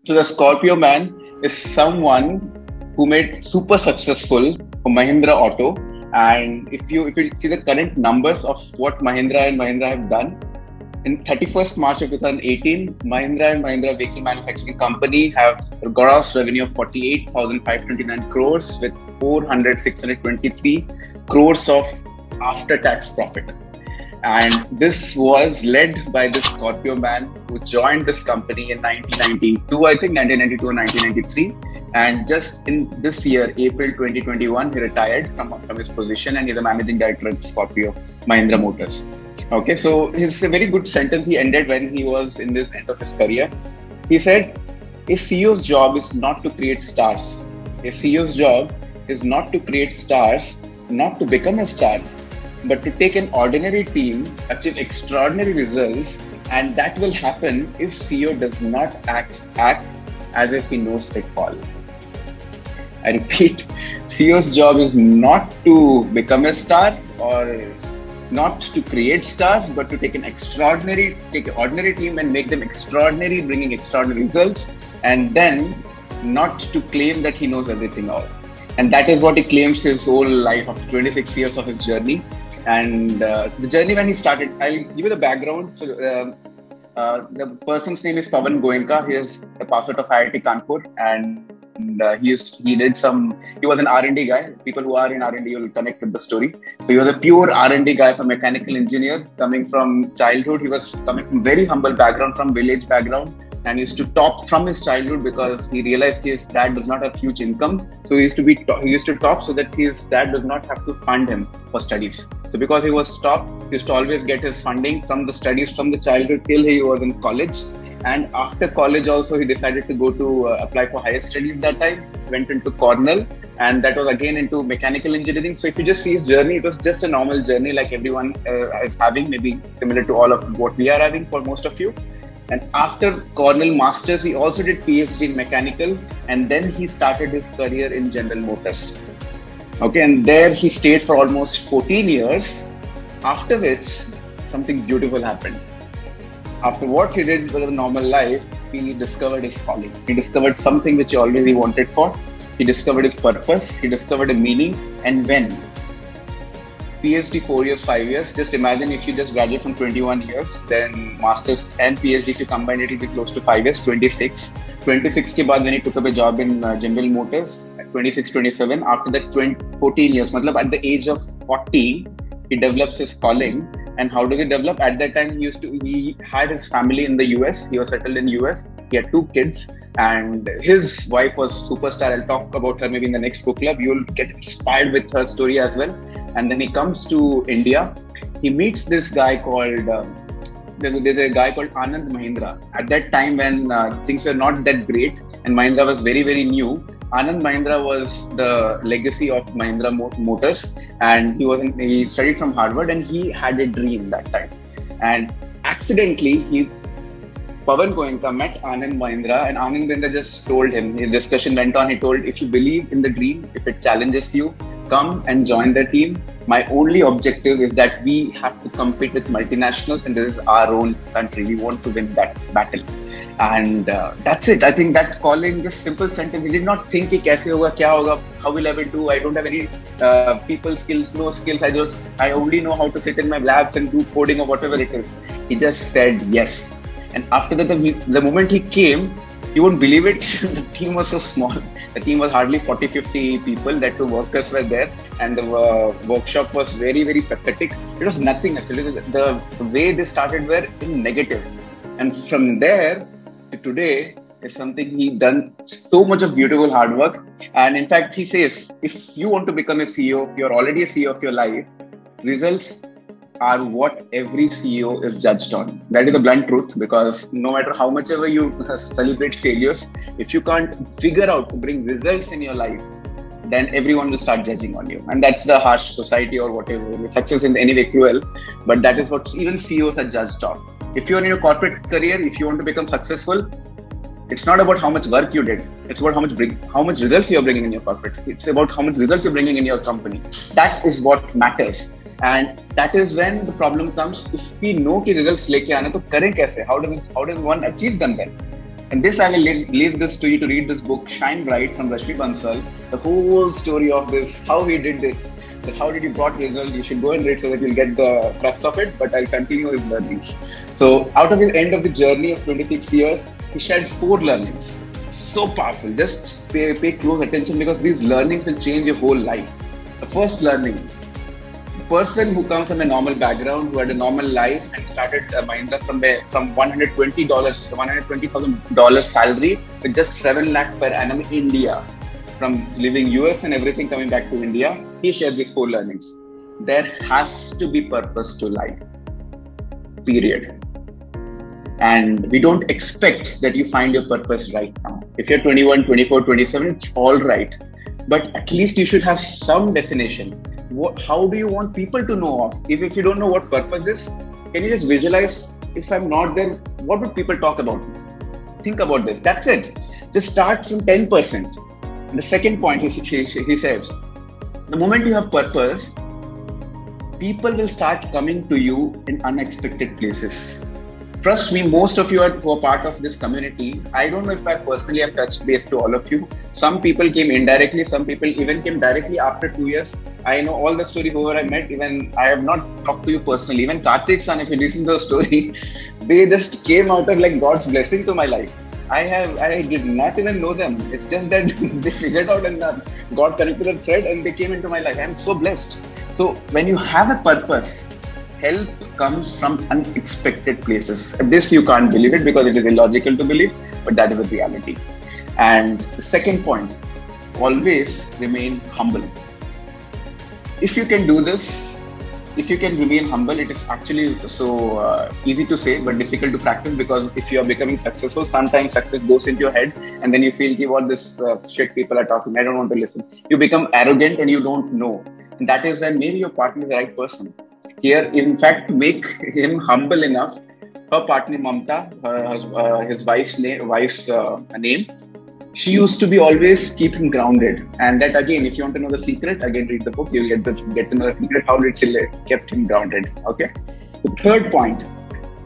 So the Scorpio man is someone who made super successful for Mahindra Auto. And if you see the current numbers of what Mahindra and Mahindra have done, in 31st March of 2018, Mahindra and Mahindra Vehicle Manufacturing Company have a gross revenue of 48,529 crores with 623 crores of after-tax profit. And this was led by this Scorpio man who joined this company in 1992, I think 1992 or 1993. And just in this year, April 2021, he retired from his position and he's a managing director at Scorpio Mahindra Motors. Okay, so his a very good sentence he ended when he was in this end of his career. He said, a CEO's job is not to create stars. A CEO's job is not to create stars, not to become a star, but to take an ordinary team, achieve extraordinary results, and that will happen if CEO does not act as if he knows it all. I repeat, CEO's job is not to become a star or not to create stars, but to take an ordinary team and make them extraordinary, bringing extraordinary results, and then not to claim that he knows everything all. And that is what he claims his whole life of 26 years of his journey. And the journey when he started, I'll give you the background. So the person's name is Pawan Goenka. He is a pass out of IIT Kanpur, and he was an R&D guy. People who are in R&D will connect with the story. So he was a pure R&D guy, a mechanical engineer coming from childhood. He was coming from very humble background, from village background, and used to top from his childhood because he realized his dad does not have huge income. So he used to top so that his dad does not have to fund him for studies. So because he was top, he used to always get his funding from the studies from the childhood till he was in college. And after college also, he decided to go to apply for higher studies that time, went into Cornell, and that was again into mechanical engineering. So if you just see his journey, it was just a normal journey like everyone is having, maybe similar to all of what we are having for most of you. And after Cornell Masters, he also did PhD in mechanical, and then he started his career in General Motors. Okay, and there he stayed for almost 14 years, after which something beautiful happened. After what he did with a normal life, he discovered his calling. He discovered something which he already wanted for. He discovered his purpose. He discovered a meaning. And when? PhD 4 years, 5 years. Just imagine if you just graduate from 21 years, then Masters and PhD, if you combine it, it will be close to 5 years, 26. 26 ke baad when he took up a job in General Motors, 26, 27. After that, 14 years, matlab at the age of 40, he develops his calling. And how does he develop? At that time, he had his family in the US. He was settled in US. He had 2 kids, and his wife was superstar. I'll talk about her maybe in the next book club. You'll get inspired with her story as well. And then he comes to India. He meets this guy called there's a guy called Anand Mahindra. At that time when things were not that great and Mahindra was very, very new, Anand Mahindra was the legacy of Mahindra Motors, and he studied from Harvard, and he had a dream that time. And accidentally, Pawan Goenka met Anand Mahindra, and Anand Mahindra just told him, his discussion went on, he told, if you believe in the dream, if it challenges you, come and join the team. My only objective is that we have to compete with multinationals, and this is our own country. We want to win that battle. And that's it. I think that calling, just simple sentence. He did not think कि कैसे होगा, क्या होगा, how will I will do. I don't have any people skills, no skills. I only know how to sit in my labs and do coding or whatever it is. He just said yes. And after that, the moment he came, you won't believe it. The team was so small. The team was hardly 40-50 people. That 2 workers were there, and the workshop was very, very pathetic. It was nothing actually. The way they started were in negative, and from there to today is something he done so much of beautiful hard work. And in fact, he says, if you want to become a CEO, if you're already a CEO of your life, results are what every CEO is judged on. That is the blunt truth, because no matter how much ever you celebrate failures, if you can't figure out to bring results in your life, then everyone will start judging on you. And that's the harsh society or whatever. Success in any way cruel, but that is what even CEOs are judged of. If you're in your corporate career, if you want to become successful, it's not about how much work you did. It's about how much results you're bringing in your corporate. It's about how much results you're bringing in your company. That is what matters. And that is when the problem comes. If we know कि results लेके आने तो करें कैसे? How does one achieve them then? And this, I will leave this to you to read this book, Shine Bright, from Rashmi Bansal. The whole story of this, how he did it, that how did he brought results. You should go and read so that you'll get the crux of it, but I'll continue his learnings. So out of his end of the journey of 26 years, he shared 4 learnings. So powerful. Just pay close attention, because these learnings will change your whole life. The first learning: person who comes from a normal background, who had a normal life and started Mahindra from $120,000 salary with just 7 lakh per annum in India, from leaving US and everything, coming back to India, he shared these 4 learnings. There has to be purpose to life, period. And we don't expect that you find your purpose right now. If you're 21, 24, 27, it's all right. But at least you should have some definition. How do you want people to know of? If you don't know what purpose is, can you just visualize, if I'm not there, what would people talk about me? Think about this. That's it. Just start from 10%. And the second point, he says, the moment you have purpose, people will start coming to you in unexpected places. Trust me, most of you who are part of this community, I don't know if I personally have touched base to all of you. Some people came indirectly, some people even came directly after 2 years. I know all the story, whoever I met, even I have not talked to you personally. Even Karthik san, if you listen to the story, they just came out of like God's blessing to my life. I did not even know them. It's just that they figured out and got connected to the thread and they came into my life. I'm so blessed. So when you have a purpose, help comes from unexpected places. This you can't believe it because it is illogical to believe, but that is a reality. And the second point, always remain humble. If you can do this, if you can remain humble, it is actually so easy to say, but difficult to practice, because if you are becoming successful, sometimes success goes into your head and then you feel, what this shit people are talking, I don't want to listen. You become arrogant and you don't know. And that is when maybe your partner is the right person. Here, in fact, to make him humble enough, her partner Mamta, his wife's name, she used to be always keep him grounded. And that again, if you want to know the secret, again read the book, you'll get to know the secret how Chile kept him grounded. Okay. The third point,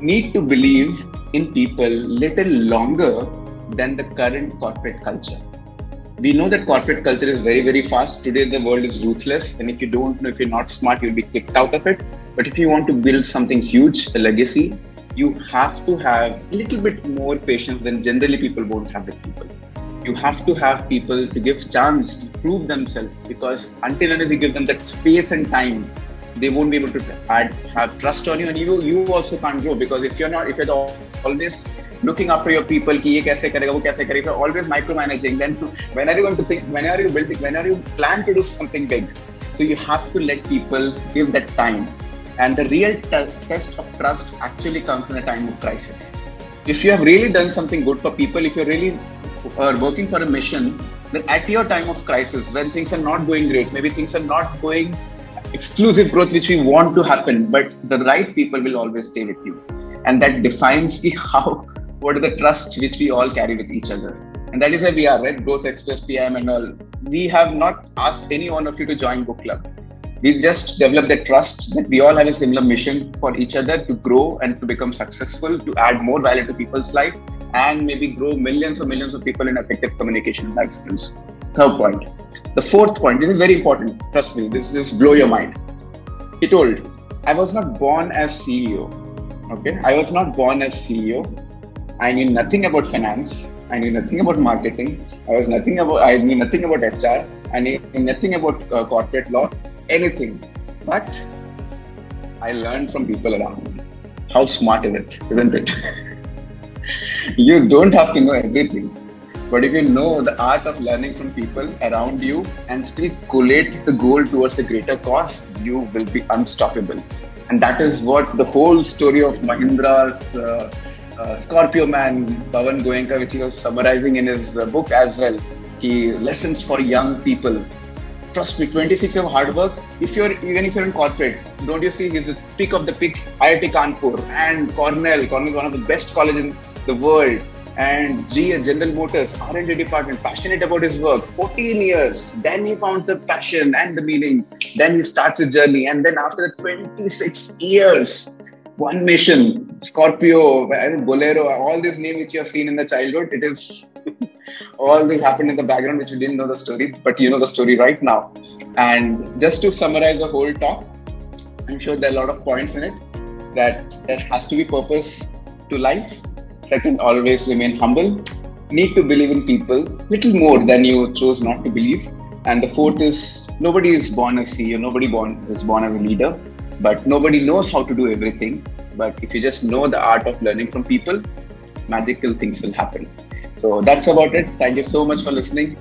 need to believe in people little longer than the current corporate culture. We know that corporate culture is very, very fast. Today, the world is ruthless. And if you don't know, if you're not smart, you'll be kicked out of it. But if you want to build something huge, a legacy, you have to have a little bit more patience than generally people won't have with people. You have to have people to give chance to prove themselves, because until unless you give them that space and time, they won't be able to have trust on you, and you also can't grow, because if you're always looking after your people, ki ye kaise karega, wo kaise karega, always micromanaging, then when are you going to think, when are you plan to do something big? So you have to let people give that time. And the real test of trust actually comes in a time of crisis. If you have really done something good for people, if you're really working for a mission, then at your time of crisis, when things are not going great, maybe things are not going exclusive growth which we want to happen, but the right people will always stay with you. And that defines what is the trust which we all carry with each other. And that is where we are, right? Growth Express, PM and all. We have not asked any one of you to join book club. We just developed the trust that we all have a similar mission for each other to grow and to become successful, to add more value to people's life, and maybe grow millions of people in effective communication life skills. Third point. The fourth point, this is very important. Trust me, this is blow your mind. He told, I was not born as CEO. Okay, I was not born as CEO. I knew nothing about finance. I knew nothing about marketing. I knew nothing about HR. I knew nothing about corporate law, anything. But I learned from people around me. How smart is it, isn't it? You don't have to know everything. But if you know the art of learning from people around you and still collate the goal towards a greater cause, you will be unstoppable. And that is what the whole story of Mahindra's Scorpio Man, Pawan Goenka, which he was summarizing in his book as well. Lessons for young people. Trust me, 26 years of hard work. Even if you're in corporate, don't you see he's the pick of the pick, IIT Kanpur and Cornell. Cornell is one of the best colleges in the world. And General Motors, R&D department, passionate about his work. 14 years. Then he found the passion and the meaning. Then he starts his journey. And then after 26 years, One Mission, Scorpio, Bolero, all these names which you have seen in the childhood, it is all this happened in the background which you didn't know the story, but you know the story right now. And just to summarize the whole talk, I'm sure there are a lot of points in it, that there has to be purpose to life. Second, always remain humble. Need to believe in people little more than you chose not to believe. And the fourth is, nobody is born a CEO, nobody is born as a leader, but nobody knows how to do everything. But if you just know the art of learning from people, magical things will happen. So that's about it. Thank you so much for listening.